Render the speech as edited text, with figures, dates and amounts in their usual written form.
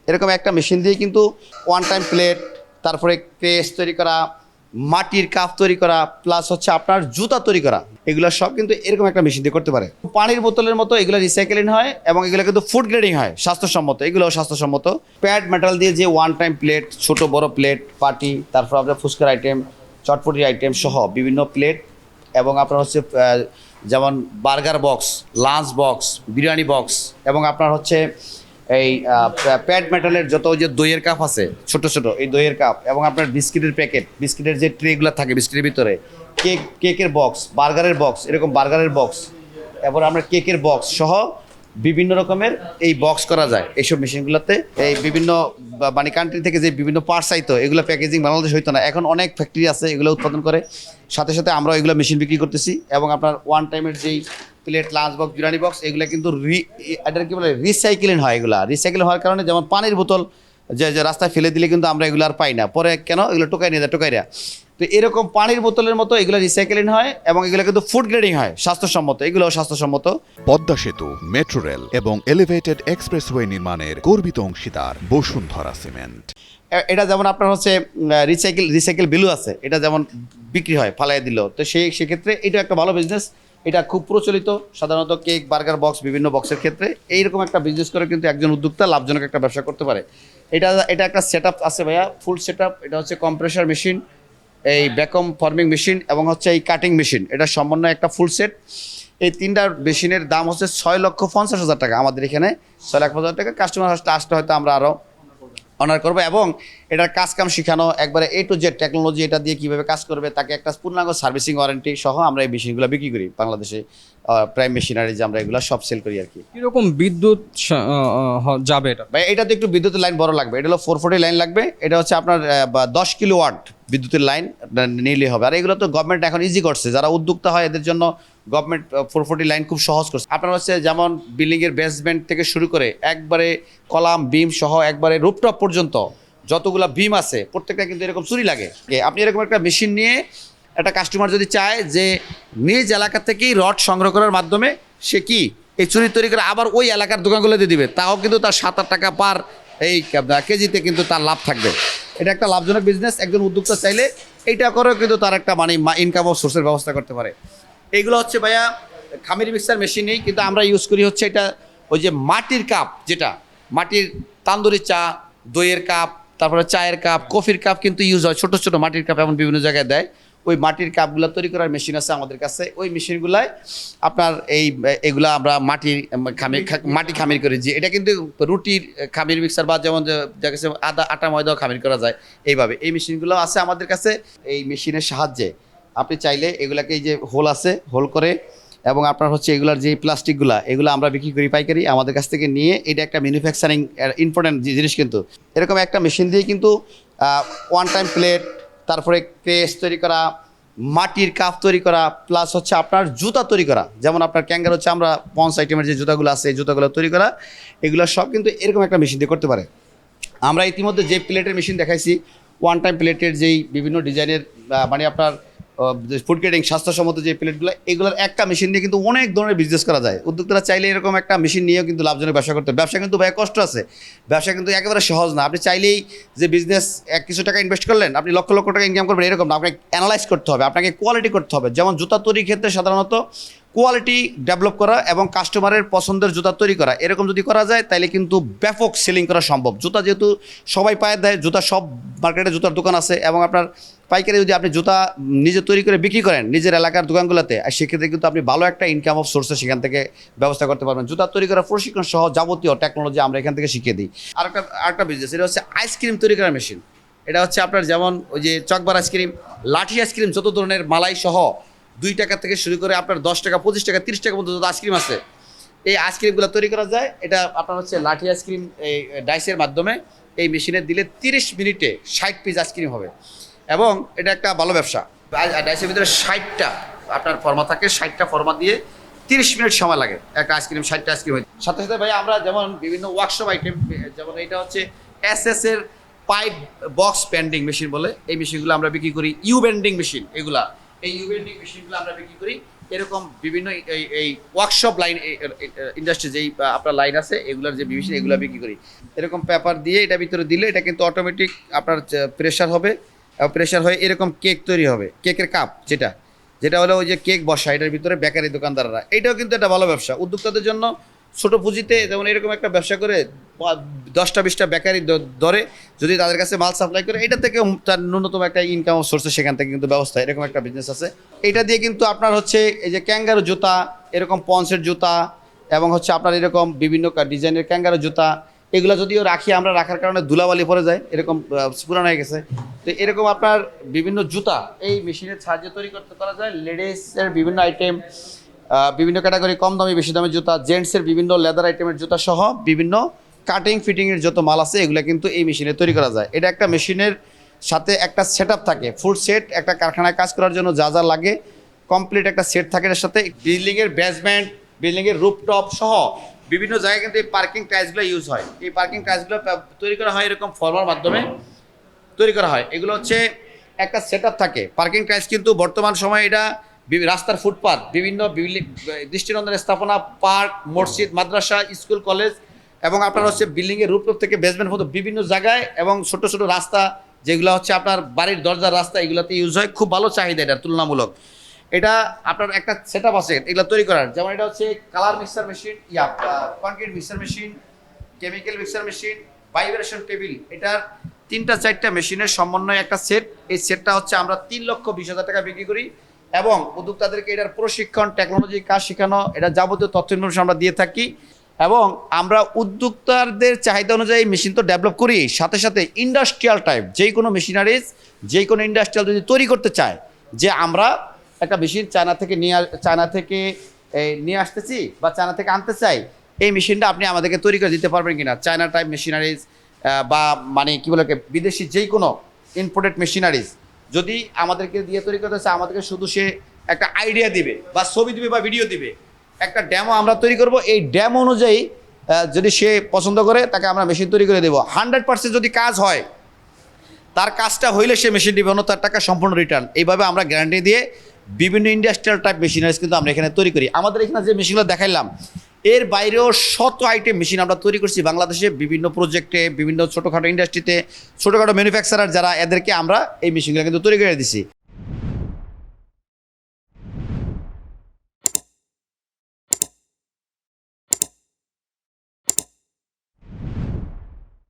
এরকম একটা মেশিন দিয়ে কিন্তু ওয়ান টাইম প্লেট, তারপরে কেস তৈরি করা, মাটির কাপ তৈরি করা, প্লাস হচ্ছে আপনার জুতা তৈরি করা, এগুলো সব কিন্তু এরকম একটা মেশিন দিয়ে করতে পারে। পানির বোতলের মতো এগুলো রিসাইকেলিং হয় এবং এগুলো কিন্তু ফুড গ্রেডিং হয়, স্বাস্থ্যসম্মত, এগুলোও স্বাস্থ্যসম্মত। প্যাড মেটাল দিয়ে যে ওয়ান টাইম প্লেট, ছোট বড় প্লেট, পাটি, তারপর আপনার ফুচকার আইটেম, চটপটির আইটেম সহ বিভিন্ন প্লেট, এবং আপনার হচ্ছে যেমন burger box, lunch box, biryani box, এবং আপনার হচ্ছে এই প্যাড মেটালের যত যে দইয়ের কাপ আছে ছোট ছোট, এই দইয়ের কাপ, এবং আপনার বিস্কিটের প্যাকেট, বিস্কিটের যে ট্রেগুলো থাকে বিস্কিটের ভিতরে, কেকের বক্স, বার্গারের বক্স, এরকম বার্গারের বক্স, এরপর আমরা কেকের বক্স সহ বিভিন্ন রকমের এই বক্স করা যায় এইসব মেশিনগুলোতে। এই বিভিন্ন মানে কান্ট্রি থেকে যে বিভিন্ন পার্টস আইতো, এগুলো প্যাকেজিং বাংলাদেশ হইতো না, এখন অনেক ফ্যাক্টরি আছে এগুলো উৎপাদন করে। সাথে সাথে আমরা এগুলো মেশিন বিক্রি করতেছি। এবং আপনার ওয়ান টাইমের যেই plate, lunch box, biryani box, এগুলো কিন্তু এটা কি বলে রিসাইকেলিং হয়। এগুলা রিসাইকেল হওয়ার কারণে যেমন পানির বোতল যে রাস্তায় ফেলে দিলে কিন্তু আমরা এগুলো আর পাই না, পরে কেন এগুলো টোকাই নিয়ে যায় টোকাইরা। তো এরকম পানির বোতলের মতো এগুলো রিসাইকেলিং হয় এবং এগুলো কিন্তু ফুড গ্রেডিং হয়, স্বাস্থ্যসম্মত, এগুলোও স্বাস্থ্যসম্মত। পদ্মা সেতু, মেট্রো রেল এবং এলিভেটেড এক্সপ্রেসওয়ে নির্মাণের গর্বিত অংশীদার বসুন্ধরা সিমেন্ট। এটা যেমন আপনার হচ্ছে রিসাইকেল বিলু আছে, এটা যেমন বিক্রি হয় ফালাই দিল, তো সেক্ষেত্রে এটা একটা ভালো বিজনেস। এটা খুব প্রচলিত সাধারণত কেক, বার্গার বক্স, বিভিন্ন বক্সের ক্ষেত্রে। এইরকম একটা বিজনেস করে কিন্তু একজন উদ্যোক্তা লাভজনক একটা ব্যবসা করতে পারে। এটা একটা সেট আপ আছে ভাইয়া, ফুল সেট আপ। এটা হচ্ছে কম্প্রেসার মেশিন, এই ভ্যাকুয়াম ফর্মিং মেশিন, এবং হচ্ছে এই কাটিং মেশিন, এটা সমন্বয়ে একটা ফুল সেট। এই তিনটা মেশিনের দাম হচ্ছে 6,50,000 টাকা। আমাদের এখানে 6,50,000 টাকা। কাস্টমার আসতে হয়তো আমরা আরও অনার করবো, এবং এটার কাজ কাম শেখানো একবারে A to Z টেকনোলজি, এটা দিয়ে কীভাবে কাজ করবে তাকে একটা পূর্ণাঙ্গ সার্ভিসিং ওয়ারেন্টি সহ আমরা এই মেশিনগুলো বিক্রি করি বাংলাদেশে। প্রাইম মেশিনারি যে আমরা এগুলো সব সেল করি আর কি। কিরকম বিদ্যুৎ যাবে এটা? ভাই এটাতে একটু বিদ্যুতের লাইন বড় লাগবে, এটা হলো 440 লাইন লাগবে। এটা হচ্ছে আপনার 10 কিলোওয়াট বিদ্যুতের লাইন নিলেই হবে। আর এগুলো তো গভর্নমেন্ট এখন ইজি করছে, যারা উদ্যোক্তা হয় এদের জন্য গভর্নমেন্ট 440 লাইন খুব সহজ করছে। আপনার হচ্ছে যেমন বিল্ডিংয়ের বেসমেন্ট থেকে শুরু করে একবারে কলাম বিম সহ একবারে রুফটপ পর্যন্ত যতগুলা বিম আছে প্রত্যেকটা কিন্তু এরকম চুরি লাগে। আপনি এরকম একটা মেশিন নিয়ে একটা কাস্টমার যদি চায় যে নিজ এলাকা থেকেই রড সংগ্রহ করার মাধ্যমে সে কি এই চুরি তৈরি করে আবার ওই এলাকার দোকানগুলোতে দিবে, তাও কিন্তু তার 7-8 টাকা পার এই কেজিতে কিন্তু তার লাভ থাকবে। এটা একটা লাভজনক বিজনেস। একজন উদ্যোক্তা চাইলে এইটা করেও কিন্তু তার একটা মানে ইনকাম অফ সোর্সের ব্যবস্থা করতে পারে। এইগুলো হচ্ছে ভাইয়া খামির মিক্সার মেশিন নেই, কিন্তু আমরা ইউজ করি হচ্ছে এটা ওই যে মাটির কাপ, যেটা মাটির তান্দুরি চা, দইয়ের কাপ, তারপরে চায়ের কাপ, কফির কাপ কিন্তু ইউজ হয়, ছোটো ছোটো মাটির কাপ এমন বিভিন্ন জায়গায় দেয়। ওই মাটির কাপগুলো তৈরি করার মেশিন আছে আমাদের কাছে। ওই মেশিনগুলায় আপনার এগুলা আমরা মাটি খামির করি। যে এটা কিন্তু রুটির খামির মিক্সার বা যেমন যা কাছে আটা ময়দাও খামির করা যায়, এইভাবে এই মেশিনগুলো আছে আমাদের কাছে। এই মেশিনের সাহায্যে আপনি চাইলে এগুলাকে, এই যে হোল আছে, হোল করে, এবং আপনার হচ্ছে এগুলার যে প্লাস্টিকগুলা, এগুলো আমরা বিক্রি করি পাইকারি আমাদের কাছ থেকে নিয়ে। এটা একটা ম্যানুফ্যাকচারিং ইম্পর্টেন্ট জিনিস। কিন্তু এরকম একটা মেশিন দিয়ে কিন্তু ওয়ান টাইম প্লেট, তারপরে কেস তৈরি করা, মাটির কাপ তৈরি করা, প্লাস হচ্ছে আপনার জুতা তৈরি করা, যেমন আপনার ক্যাঙ্গারো চামড়া, পন্স আইটেমের যে জুতাগুলো আছে এই জুতাগুলো তৈরি করা, এগুলো সব কিন্তু এরকম একটা মেশিন দিয়ে করতে পারে। আমরা ইতিমধ্যে যে প্লেটের মেশিন দেখাইছি, ওয়ান টাইম প্লেটের যেই বিভিন্ন ডিজাইনের মানে আপনার ফুড গ্রেডিং স্বাস্থ্যসম্মত যে প্লেটগুলো, এগুলোর একটা মেশিন দিয়ে কিন্তু অনেক ধরনের বিজনেস করা যায়। উদ্যোক্তারা চাইলে এরকম একটা মেশিন নিয়েও কিন্তু লাভজনক ব্যবসা করতে। ব্যবসা কিন্তু ভাই কষ্ট আছে, ব্যবসা কিন্তু একেবারে সহজ না। আপনি চাইলেই যে বিজনেস কিছু টাকা ইনভেস্ট করলেন আপনি লক্ষ লক্ষ টাকা ইনকাম করবেন এরকম না। আপনাকে অ্যানালাইজ করতে হবে, আপনাকে কোয়ালিটি করতে হবে। যেমন জুতা তৈরির ক্ষেত্রে সাধারণত কোয়ালিটি ডেভেলপ করা এবং কাস্টমারের পছন্দের জুতা তৈরি করা, এরকম যদি করা যায় তাহলে কিন্তু ব্যাপক সেলিং করা সম্ভব। জুতা যেহেতু সবাই পায়ে দেয়, জুতা সব মার্কেটে জুতার দোকান আছে, এবং আপনার পাইকারি যদি আপনি জুতা নিজে তৈরি করে বিক্রি করেন নিজের এলাকার দোকানগুলোতে, আর সেক্ষেত্রে কিন্তু আপনি ভালো একটা ইনকাম অফ সোর্সে সেখান থেকে ব্যবস্থা করতে পারবেন। জুতা তৈরি করার প্রশিক্ষণ সহ যাবতীয় টেকনোলজি আমরা এখান থেকে শিখিয়ে দিই। আরেকটা বিজনেস, এটা হচ্ছে আইসক্রিম তৈরি করার মেশিন। এটা হচ্ছে আপনার যেমন ওই যে চকবার আইসক্রিম, লাঠি আইসক্রিম, যত ধরনের মালাই সহ 2 টাকা থেকে শুরু করে আপনার 10 টাকা, 25 টাকা, 30 টাকা পর্যন্ত যত আইসক্রিম আছে, এই আইসক্রিমগুলো তৈরি করা যায়। এটা আপনার হচ্ছে লাঠি আইসক্রিম এই ডাইসের মাধ্যমে এই মেশিনে দিলে 30 মিনিটে 60 পিস আইসক্রিম হবে, এবং এটা একটা ভালো ব্যবসা। ডাইসের ভিতরে 60টা আপনার ফর্মা থাকে, 60টা ফর্মা দিয়ে 30 মিনিট সময় লাগে একটা আইসক্রিম, 60টা আইসক্রিম হয়। সাথে সাথে ভাই আমরা যেমন বিভিন্ন ওয়ার্কশপ আইটেম, যেমন এটা হচ্ছে SS এর পাইপ বক্স বেন্ডিং মেশিন বলে, এই মেশিনগুলো আমরা বিক্রি করি। ইউ বেন্ডিং মেশিন, এগুলা এই ইউ বেন্ডিং মেশিনগুলো আমরা বিক্রি করি। এরকম বিভিন্ন এই ওয়ার্কশপ লাইন ইন্ডাস্ট্রি যেই আপনার লাইন আছে এগুলোর যে বিভিন্ন এগুলো বিক্রি করি। এরকম পেপার দিয়ে এটা ভিতরে দিলে এটা কিন্তু অটোমেটিক আপনার প্রেশার হবে, প্রেশার হয়ে এরকম কেক তৈরি হবে, কেকের কাপ যেটা হলো ওই যে কেক বসা এটার ভিতরে বেকারি দোকানদাররা, এটাও কিন্তু একটা ভালো ব্যবসা উদ্যোক্তাদের জন্য। ছোট পুঁজিতে যেমন এরকম একটা ব্যবসা করে 10-20টা বেকারি ধরে যদি তাদের কাছে মাল সাপ্লাই করে, এটা থেকে তার ন্যূনতম একটা ইনকাম সোর্সে সেখান থেকে কিন্তু ব্যবস্থা, এরকম একটা বিজনেস আছে। এটা দিয়ে কিন্তু আপনার হচ্ছে এই যে ক্যাঙ্গারু জুতা, এরকম পন্সের জুতা এবং হচ্ছে আপনার এরকম বিভিন্ন ডিজাইনের ক্যাঙ্গারু জুতা, এগুলো যদিও রাখি আমরা, রাখার কারণে ধুলাবালি পড়ে যায়, এরকম পুরানো হয়ে গেছে। তো এরকম আপনার বিভিন্ন জুতা এই মেশিনের সাহায্যে তৈরি করা যায়। লেডিসের বিভিন্ন আইটেম, বিভিন্ন ক্যাটাগরি, কম দামি বেশি দামের জুতা, জেন্টসের বিভিন্ন লেদার আইটেমের জুতা সহ বিভিন্ন কাটিং ফিটিংয়ের যত মাল আছে এগুলো কিন্তু এই মেশিনে তৈরি করা যায়। এটা একটা মেশিনের সাথে একটা সেট থাকে, ফুল সেট, একটা কারখানায় কাজ করার জন্য যা যা লাগে কমপ্লিট একটা সেট থাকে। এর সাথে বিল্ডিংয়ের বেসমেন্ট, বিল্ডিংয়ের রুফটপ সহ বিভিন্ন জায়গায় কিন্তু এই পার্কিং টাইলসগুলো ইউজ হয়। এই পার্কিং টাইলসগুলো তৈরি করা হয় এরকম ফর্মার মাধ্যমে তৈরি করা হয়। এগুলো হচ্ছে একটা সেট থাকে। পার্কিং টাইলস কিন্তু বর্তমান সময়ে এটা রাস্তার ফুটপাথ, বিভিন্ন দৃষ্টিনন্দনের স্থাপনা, পার্ক, মসজিদ, মাদ্রাসা, স্কুল, কলেজ এবং আপনার হচ্ছে বিল্ডিংয়ের রুফটপ থেকে বেসমেন্ট পর্যন্ত বিভিন্ন জায়গায় এবং ছোট ছোট রাস্তা যেগুলো হচ্ছে আপনার বাড়ির দরজার রাস্তা এগুলোতে ইউজ হয়। খুব ভালো চাহিদা এটা তুলনামূলক। এটা আপনার একটা সেট আপ আছে এগুলো তৈরি করার, যেমন এটা হচ্ছে colour mixer machine, concrete mixer machine, chemical mixer machine, vibration table. এটার 3-4টা মেশিনের সমন্বয়ে একটা সেট। এই সেটটা হচ্ছে আমরা 3,20,000 টাকা বিক্রি করি এবং উদ্যোক্তাদেরকে এটার প্রশিক্ষণ, টেকনোলজি কাজ শেখানো, এটা যাবতীয় তথ্য ইনফরমেশন আমরা দিয়ে থাকি। এবং আমরা উদ্যোক্তাদের চাহিদা অনুযায়ী মেশিন তো ডেভেলপ করি, সাথে সাথে ইন্ডাস্ট্রিয়াল টাইপ যেই কোনো মেশিনারিজ, যেই কোনো ইন্ডাস্ট্রিয়াল যদি তৈরি করতে চায়, যে আমরা একটা মেশিন চায়না থেকে নিয়ে আসতেছি বা চায়না থেকে আনতে চাই, এই মেশিনটা আপনি আমাদেরকে তৈরি করে দিতে পারবেন কিনা। চায়না টাইপ মেশিনারিজ বা মানে কী বলে বিদেশি যেই কোনো ইম্পোর্টেড মেশিনারিজ যদি আমাদেরকে দিয়ে তৈরি করতে চায়, আমাদেরকে শুধু সে একটা আইডিয়া দিবে বা ছবি দিবে বা ভিডিও দিবে, একটা ড্যামো আমরা তৈরি করব। এই ড্যামো অনুযায়ী যদি সে পছন্দ করে তাকে আমরা মেশিন তৈরি করে দেবো। 100% যদি কাজ হয়, তার কাজটা হইলে সে মেশিন দিবে, অন্য তার টাকা সম্পূর্ণ রিটার্ন। এইভাবে আমরা গ্যারান্টি দিয়ে বিভিন্ন ইন্ডাস্ট্রিয়াল টাইপ মেশিনারিজ কিন্তু আমরা এখানে তৈরি করি। আমাদের এখানে যে মেশিনগুলো দেখাইলাম এর বাইরেও শত আইটেম মেশিন আমরা তৈরি করছি বাংলাদেশে বিভিন্ন প্রজেক্টে, বিভিন্ন ছোটোখাটো ইন্ডাস্ট্রিতে, ছোটোখাটো ম্যানুফ্যাকচারার যারা, এদেরকে আমরা এই মেশিনগুলো কিন্তু তৈরি করে দিচ্ছি।